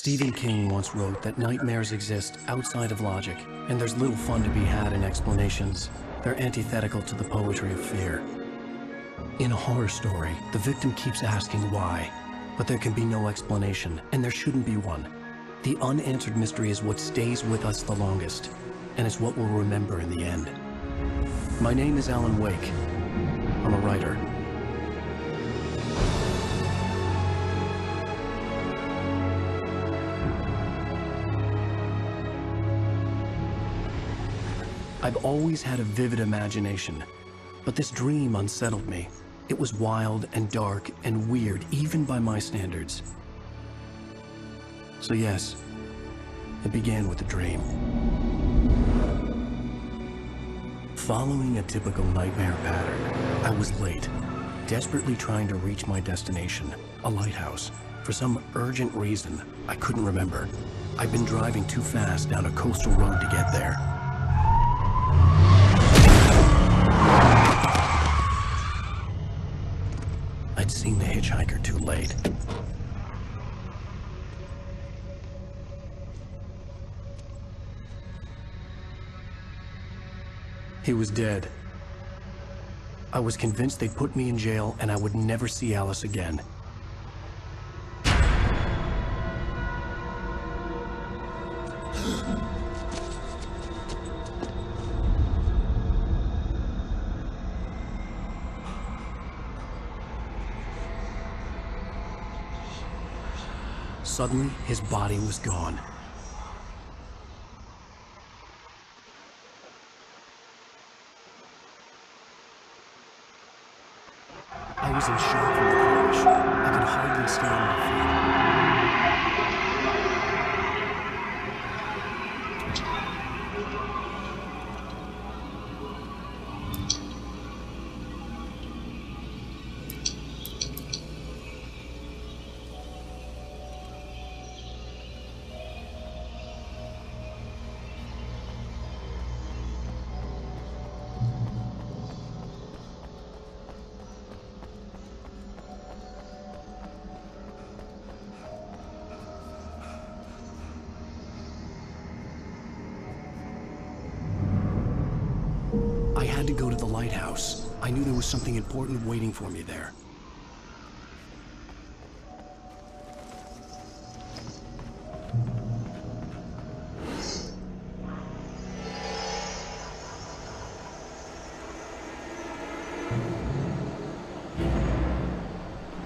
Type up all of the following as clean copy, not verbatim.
Stephen King once wrote that nightmares exist outside of logic, and there's little fun to be had in explanations. They're antithetical to the poetry of fear. In a horror story, the victim keeps asking why, but there can be no explanation, and there shouldn't be one. The unanswered mystery is what stays with us the longest, and it's what we'll remember in the end. My name is Alan Wake. I'm a writer. I've always had a vivid imagination, but this dream unsettled me. It was wild and dark and weird, even by my standards. So yes, it began with a dream. Following a typical nightmare pattern, I was late, desperately trying to reach my destination, a lighthouse. For some urgent reason, I couldn't remember. I'd been driving too fast down a coastal road to get there. I'd seen the hitchhiker too late. He was dead. I was convinced they'd put me in jail and I would never see Alice again. Suddenly, his body was gone. I was in shock from the crash. I could hardly stay on my I had to go to the lighthouse. I knew there was something important waiting for me there.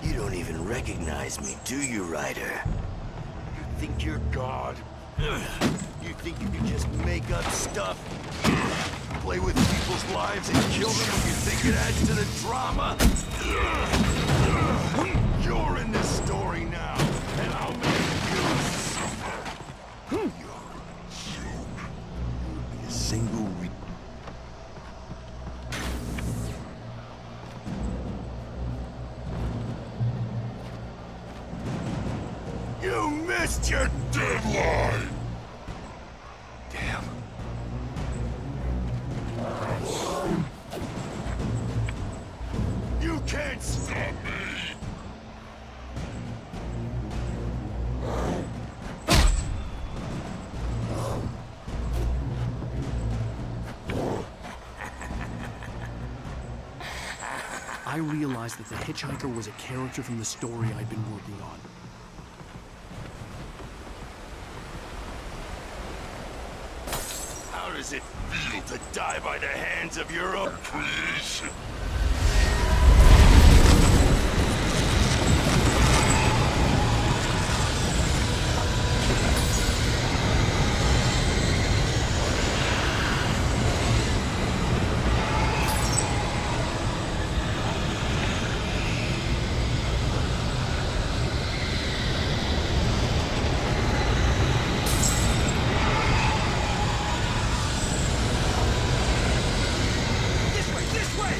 You don't even recognize me, do you, Ryder? You think you're God? You think you can just make up stuff? Play with people's lives and kill them when you think it adds to the drama? You're in this story now, and I'll make you suffer. You're a joke. You'll be a single You missed your deadline! Damn. You can't stop me! I realized that the hitchhiker was a character from the story I'd been working on. How does it feel to die by the hands of your own creation? This way!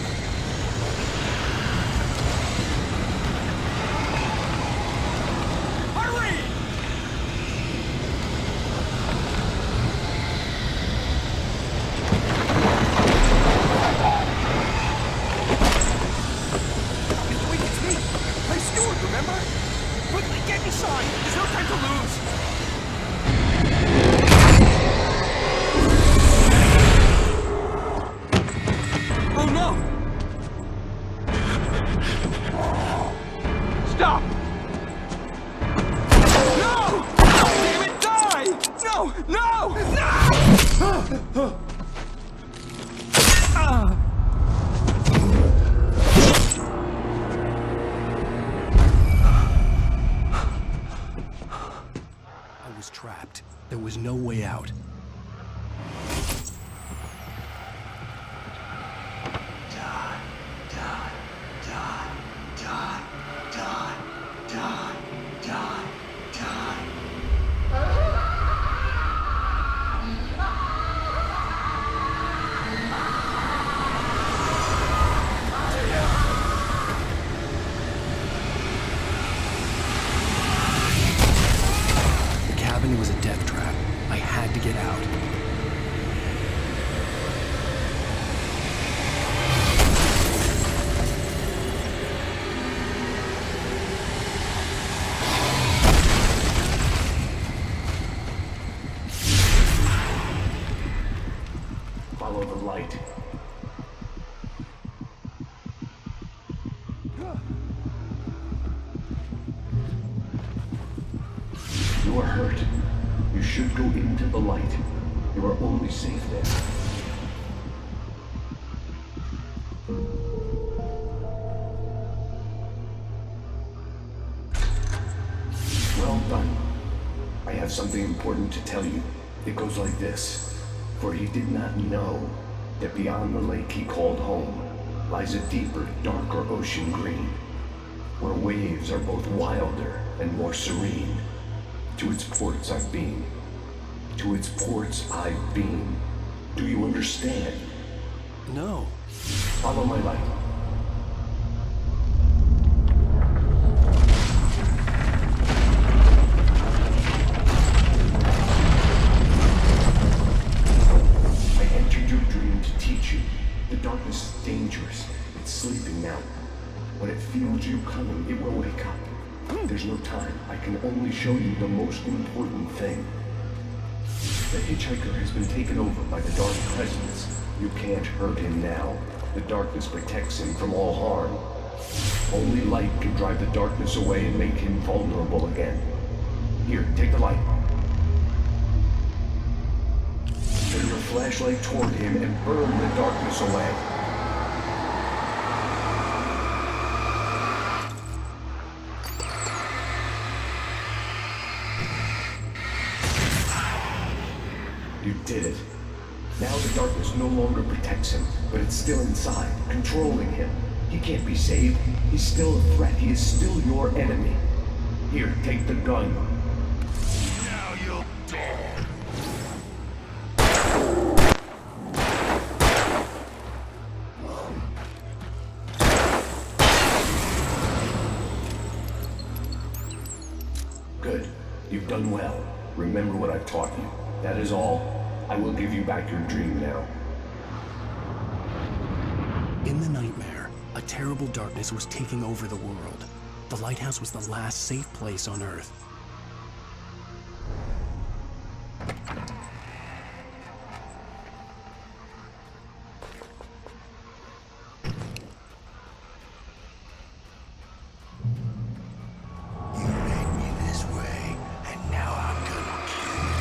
I was trapped. There was no way out. It was a death trap. I had to get out. Follow the light. You are hurt. You should go into the light. You are only safe there. Well done. I have something important to tell you. It goes like this. For he did not know that beyond the lake he called home lies a deeper, darker ocean green, where waves are both wilder and more serene. To its ports I've been. To its ports I've been. Do you understand? No. Follow my light. I entered your dream to teach you. The darkness is dangerous. It's sleeping now. When it feels you coming, it will wake up. There's no time. I can only show you the most important thing. The hitchhiker has been taken over by the dark presence. You can't hurt him now. The darkness protects him from all harm. Only light can drive the darkness away and make him vulnerable again. Here, take the light. Turn your flashlight toward him and burn the darkness away. You did it. Now the darkness no longer protects him, but it's still inside, controlling him. He can't be saved. He's still a threat. He is still your enemy. Here, take the gun. Now you'll die. Good. You've done well. Remember what I've taught you. That is all. I will give you back your dream now. In the nightmare, a terrible darkness was taking over the world. The lighthouse was the last safe place on Earth. You made me this way, and now I'm gonna kill you.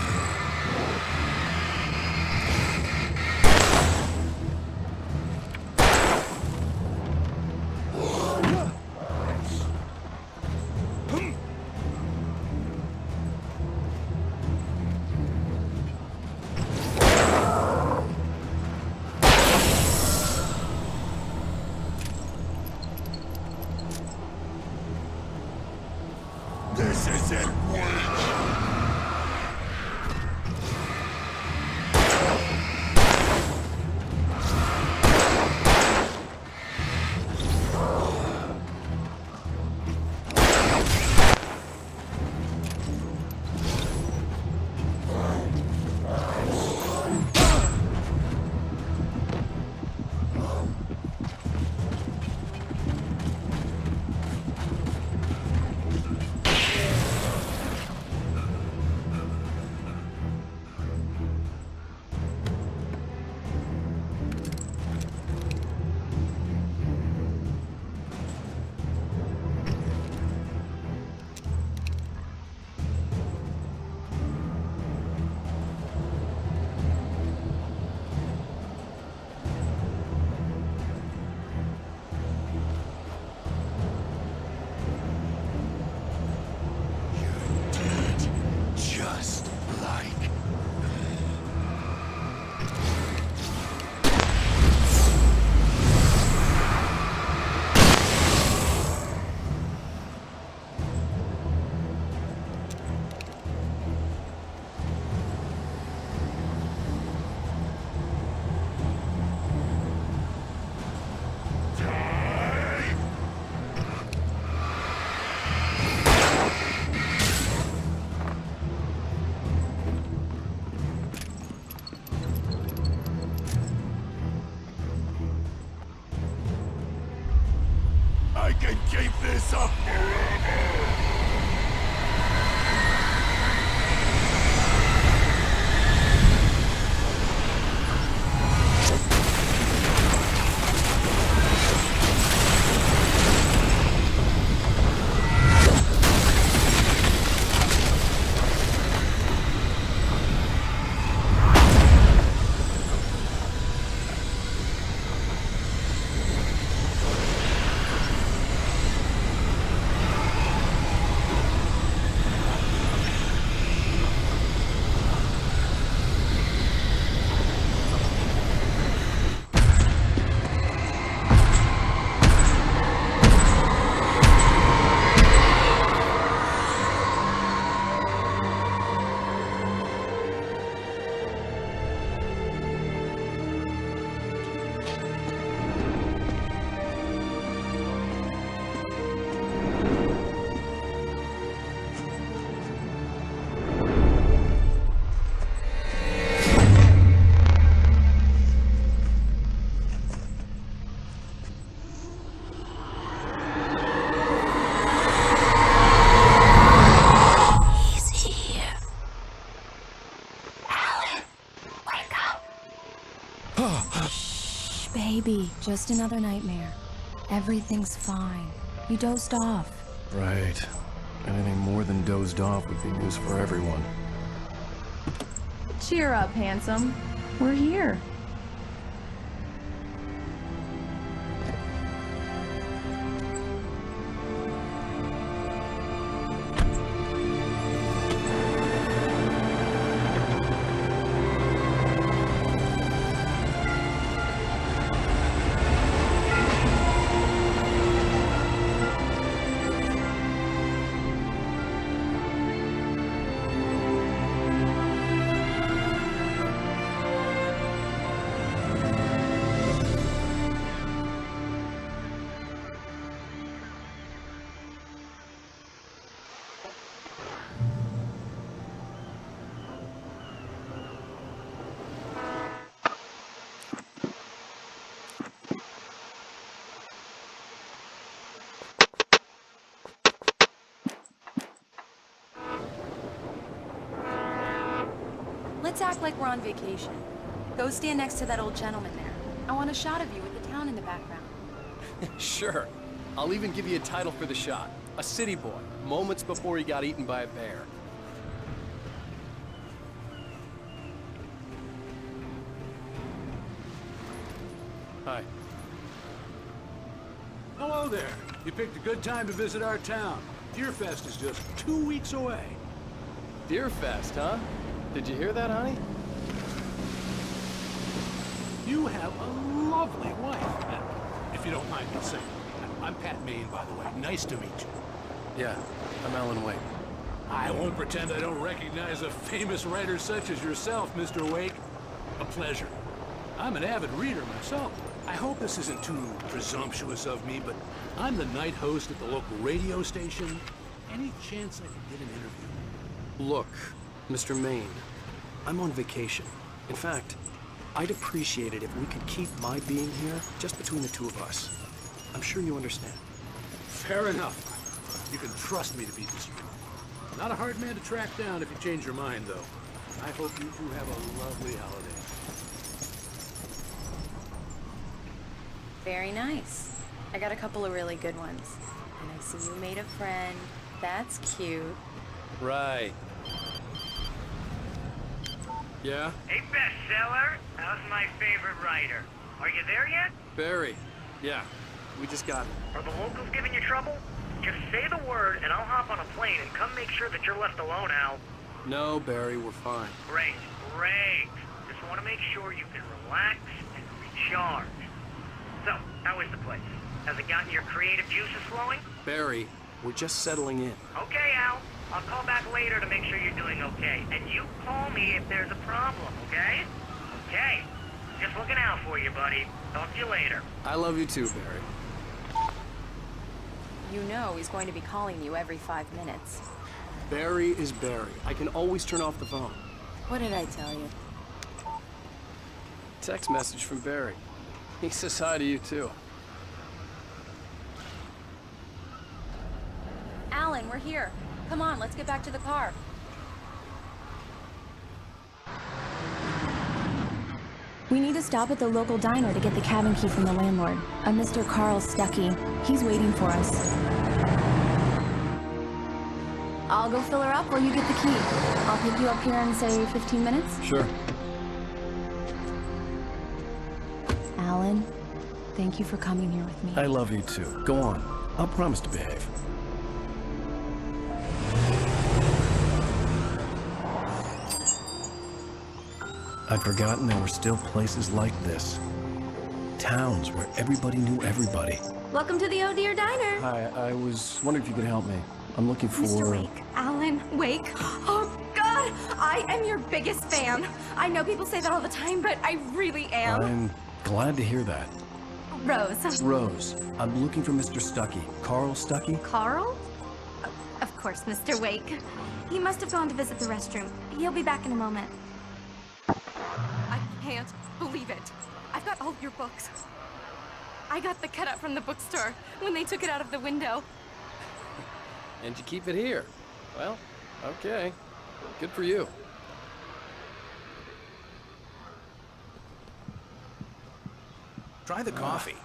keep this up forever! Baby, just another nightmare. Everything's fine. You dozed off. Right. Anything more than dozed off would be news for everyone. Cheer up, handsome. We're here. Let's act like we're on vacation. Go stand next to that old gentleman there. I want a shot of you with the town in the background. Sure. I'll even give you a title for the shot. A city boy, moments before he got eaten by a bear. Hi. Hello there. You picked a good time to visit our town. Deerfest is just 2 weeks away. Deerfest, huh? Did you hear that, honey? You have a lovely wife, if you don't mind me saying. I'm Pat Maine, by the way. Nice to meet you. Yeah, I'm Alan Wake. I won't pretend I don't recognize a famous writer such as yourself, Mr. Wake. A pleasure. I'm an avid reader myself. I hope this isn't too presumptuous of me, but I'm the night host at the local radio station. Any chance I could get an interview? Look, Mr. Maine, I'm on vacation. In fact, I'd appreciate it if we could keep my being here just between the two of us. I'm sure you understand. Fair enough. You can trust me to be discreet. Not a hard man to track down if you change your mind, though. I hope you two have a lovely holiday. Very nice. I got a couple of really good ones. And I see you made a friend. That's cute. Right. Yeah? Hey, bestseller. How's my favorite writer? Are you there yet? Barry. Yeah, we just got it. Are the locals giving you trouble? Just say the word and I'll hop on a plane and come make sure that you're left alone, Al. No, Barry, we're fine. Great, great. Just want to make sure you can relax and recharge. So, how is the place? Has it gotten your creative juices flowing? Barry, we're just settling in. Okay, Al. I'll call back later to make sure you're doing okay. And you call me if there's a problem, okay? Okay. Just looking out for you, buddy. Talk to you later. I love you too, Barry. You know he's going to be calling you every 5 minutes. Barry is Barry. I can always turn off the phone. What did I tell you? Text message from Barry. He says hi to you too. we're here. Come on, let's get back to the car. We need to stop at the local diner to get the cabin key from the landlord, a Mr. Carl Stuckey. He's waiting for us. I'll go fill her up while you get the key. I'll pick you up here in, say, 15 minutes? Sure. Alan, thank you for coming here with me. I love you too. Go on. I'll promise to behave. I'd forgotten there were still places like this. Towns where everybody knew everybody. Welcome to the Oh Dear Diner. Hi, I was wondering if you could help me. I'm looking for... Mr. Wake. Alan Wake. Oh, God! I am your biggest fan. I know people say that all the time, but I really am. I'm glad to hear that. Rose. Rose, I'm looking for Mr. Stuckey. Carl Stuckey? Carl? Of course, Mr. Wake. He must have gone to visit the restroom. He'll be back in a moment. I can't believe it. I've got all your books. I got the cutout from the bookstore when they took it out of the window. And you keep it here. Well, okay. Good for you. Try the coffee.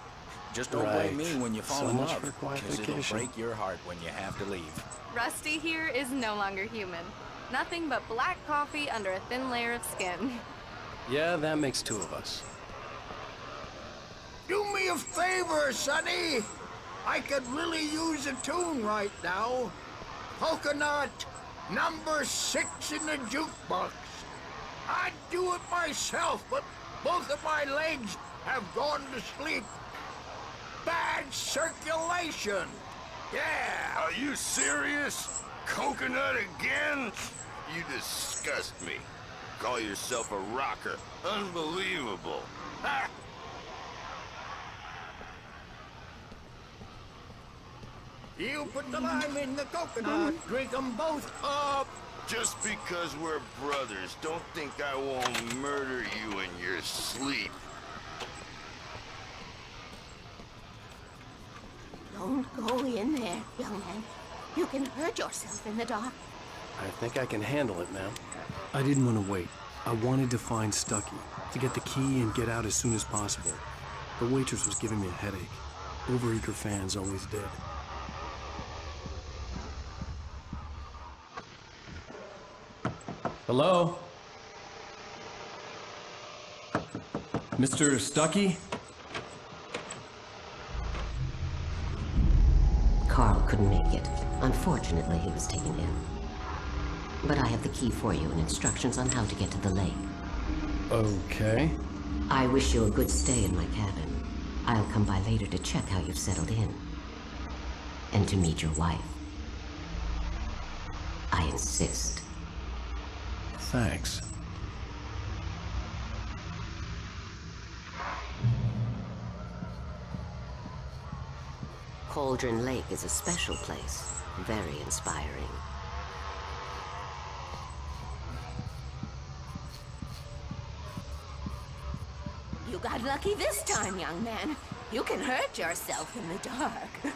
Just don't Right. blame me when you fall So in much love, for quiet because it'll vacation. break your heart when you have to leave. Rusty here is no longer human. Nothing but black coffee under a thin layer of skin. Yeah, that makes two of us. Do me a favor, Sonny. I could really use a tune right now. Coconut, number 6 in the jukebox. I'd do it myself, but both of my legs have gone to sleep. Bad circulation. Yeah. Are you serious? Coconut again? You disgust me. Call yourself a rocker. Unbelievable. Ha! You put the lime in the coconut. Drink them both up. Just because we're brothers, don't think I won't murder you in your sleep. Don't go in there, young man. You can hurt yourself in the dark. I think I can handle it, ma'am. I didn't want to wait. I wanted to find Stuckey, to get the key and get out as soon as possible. The waitress was giving me a headache. Overeager fans always did. Hello? Mr. Stuckey? Carl couldn't make it. Unfortunately, he was taken ill. But I have the key for you and instructions on how to get to the lake. Okay. I wish you a good stay in my cabin. I'll come by later to check how you've settled in. And to meet your wife. I insist. Thanks. Cauldron Lake is a special place. Very inspiring. You got lucky this time, young man. You can hurt yourself in the dark.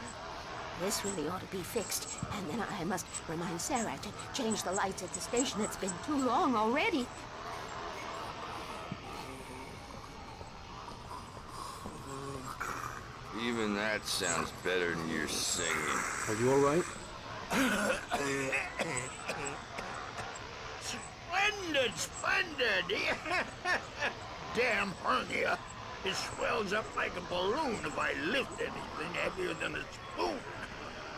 This really ought to be fixed, and then I must remind Sarah to change the lights at the station. It's been too long already. Even that sounds better than your singing. Are you all right? Splendid, splendid. Damn hernia. It swells up like a balloon if I lift anything heavier than a spoon.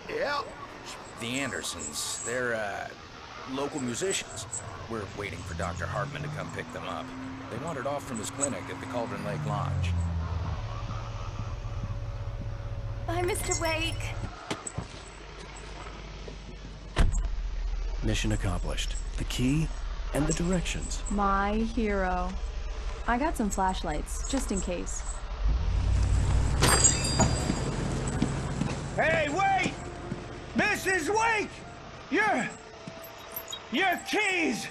Yep. The Andersons, they're, local musicians. We're waiting for Dr. Hartman to come pick them up. They wandered off from his clinic at the Cauldron Lake Lodge. Bye, Mr. Wake. Mission accomplished. The key and the directions. My hero. I got some flashlights, just in case. Hey, wait! Mrs. Wake! Your keys!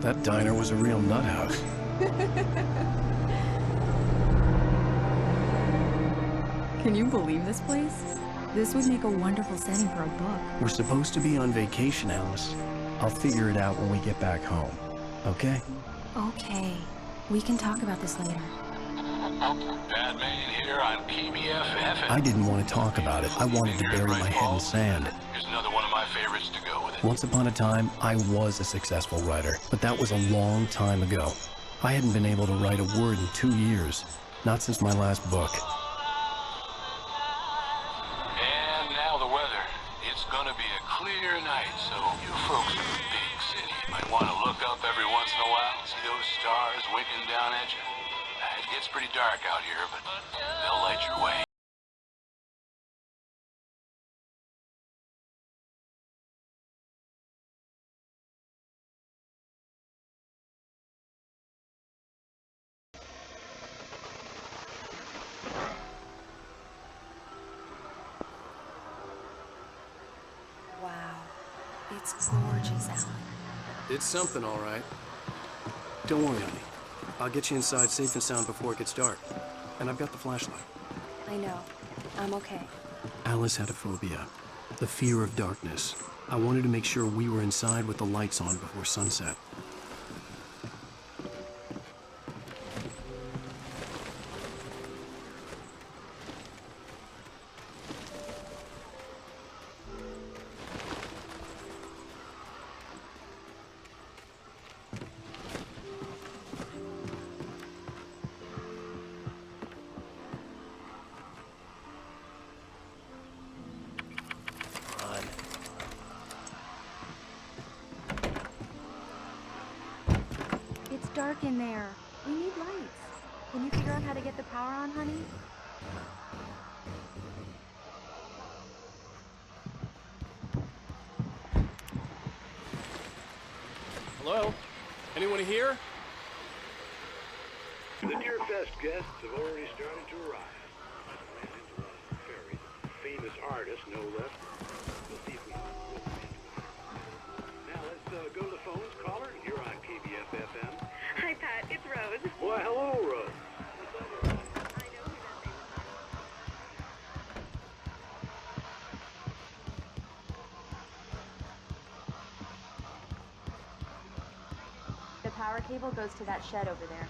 That diner was a real nut house. Can you believe this place? This would make a wonderful setting for a book. We're supposed to be on vacation, Alice. I'll figure it out when we get back home, okay? Okay. We can talk about this later. Batman here on KBFF. I didn't want to talk about it. I wanted to bury my head in sand. Here's another one of my favorites to go with it. Once upon a time, I was a successful writer, but that was a long time ago. I hadn't been able to write a word in 2 years, not since my last book. And now the weather. It's gonna be a clear night, so you folks in the big city might want to look up every once in a while, see those stars winking down at you. It gets pretty dark out here, but they'll light your way. Wow. It's gorgeous, Alan. It's something, all right. Don't worry, honey. I'll get you inside safe and sound before it gets dark. And I've got the flashlight. I know. I'm okay. Alice had a phobia, the fear of darkness. I wanted to make sure we were inside with the lights on before sunset. It's dark in there. We need lights. Can you figure out how to get the power on, honey? Hello? Anyone here? The Deerfest guests have already started to arrive. A very famous artist, no less. We'll see if we can rope them into it. Now let's go to the phones. Caller, you're on KBFFM. Hi, Pat. It's Rose. Why, hello, Rose. The power cable goes to that shed over there.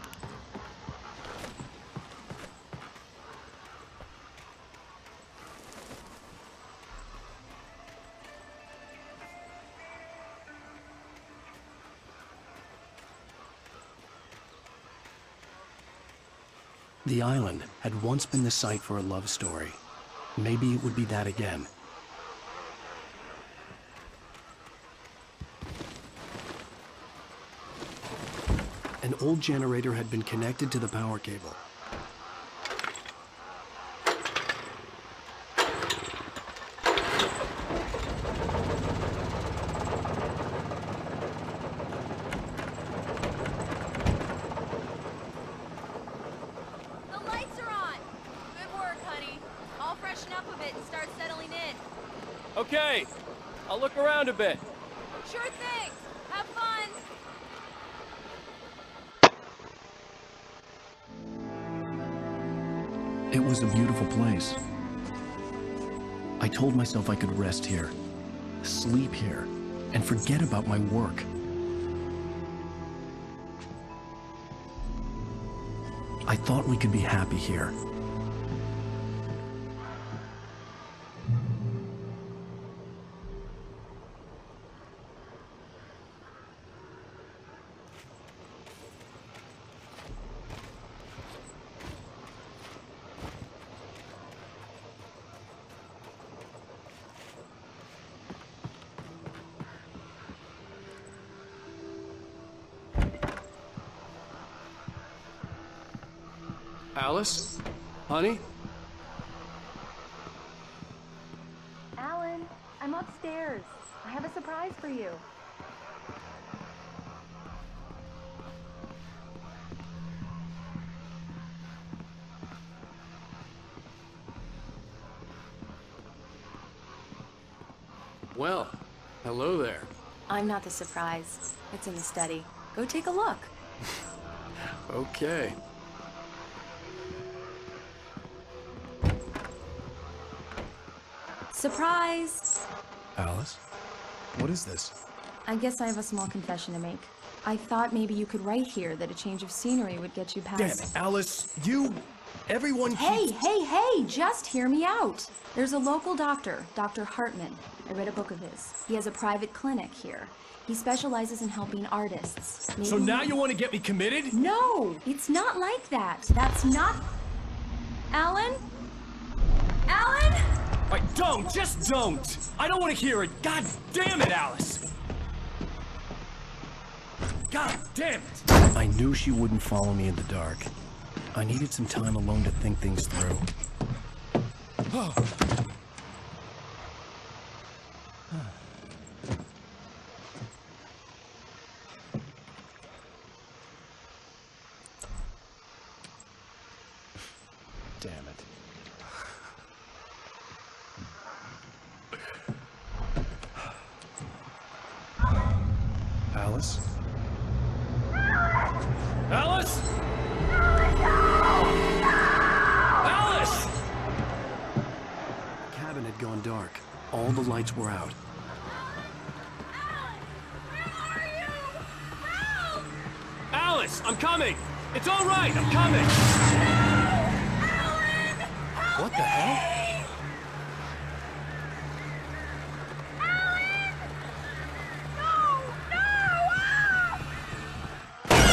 The island had once been the site for a love story. Maybe it would be that again. An old generator had been connected to the power cable. The lights are on! Good work, honey. I'll freshen up a bit and start settling in. Okay. I'll look around a bit. Sure thing! Have fun! It was a beautiful place. I told myself I could rest here, sleep here, and forget about my work. I thought we could be happy here. Alice? Honey? Alan, I'm upstairs. I have a surprise for you. Well, hello there. I'm not the surprise. It's in the study. Go take a look. Okay. Surprise! Alice? What is this? I guess I have a small confession to make. I thought maybe you could write here that a change of scenery would get you past... Damn it, Alice, everyone Hey, just hear me out. There's a local doctor, Dr. Hartman. I read a book of his. He has a private clinic here. He specializes in helping artists. Maybe... So now you want to get me committed? No, it's not like that. That's not... Alan? Alan? Just don't! I don't want to hear it! God damn it, Alice! God damn it! I knew she wouldn't follow me in the dark. I needed some time alone to think things through. Damn it. Alice? Alice? Alice! The cabin had gone dark. All the lights were out. Alice, I'm coming! It's all right, I'm coming! What the hell?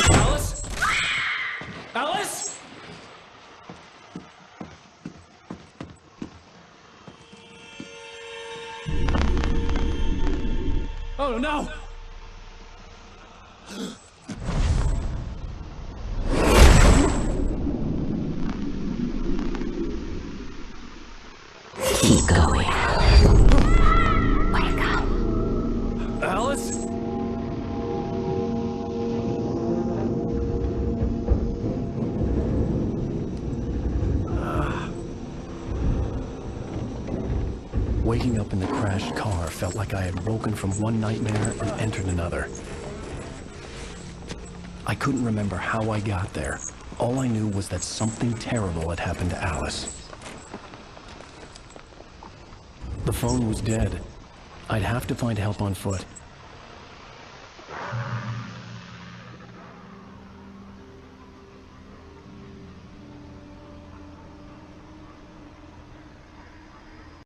Alice? Alice? Oh no! Keep going. Wake up. Alice? Waking up in the crashed car felt like I had woken from one nightmare and entered another. I couldn't remember how I got there. All I knew was that something terrible had happened to Alice. The phone was dead. I'd have to find help on foot.